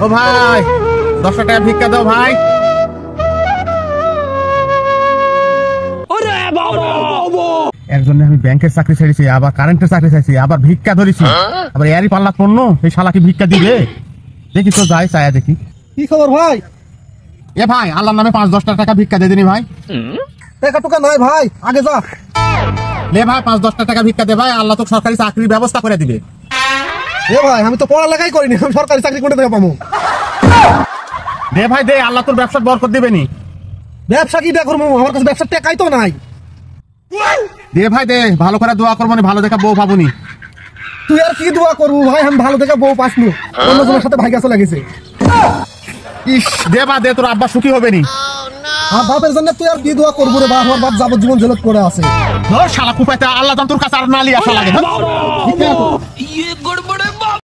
ও ভাই 10 টাকা ভিক্ষা দাও ভাই। এর জন্য আমি ব্যাংকের চাকরি ছেড়েছি, আবার কারেন্টের চাকরি চাইছি, আবার ভিক্ষা ধরেছি, আবার এরই পাল্লা পণ্য এই শালা কি ভিক্ষা দিবে? দেখি তো যাই চায়া দেখি। কি খবর ভাই? এ ভাই আল্লাহর নামে 5-10 টাকা ভিক্ষা দিয়ে দিনি ভাই। টাকা টুকা নাই ভাই, আগে যা। লে ভাই 5-10 টাকা ভিক্ষা দে ভাই, আল্লাহ তো সরকারি চাকরির ব্যবস্থা করে দিবে। এ ভাই আমি তো পড়ালেখাই করিনি, আমি সরকারি চাকরি কোথা থেকে পাবো? দে ভাই দে, আল্লাহ তোর ব্যবসা বরকত দিবে নি। ব্যবসা কি দিয়ে করবো? আমার কাছে ব্যবসার টাকাই তো নাই। দে ভাই দে, ভালো করে দোয়া করবো নি, ভালো দেখা বউ পাবনি। তুই আর কি দোয়া করবো ভাই, আমি ভালো দেখে বউ পাসনি, অন্যজনের সাথে ভাই কাছে লাগেছে। ইস দে বা দে, তোর আব্বা সুখী হবে নি। আমার বাপের জন্য তুই আর কি দোয়া করবো রে? আমার বাপ যাবজ্জীবন জেলত করে আছে। ধর শালা কুপাইতে, আল্লাহ তোর কাছে আর না লিয়ে আসা লাগে।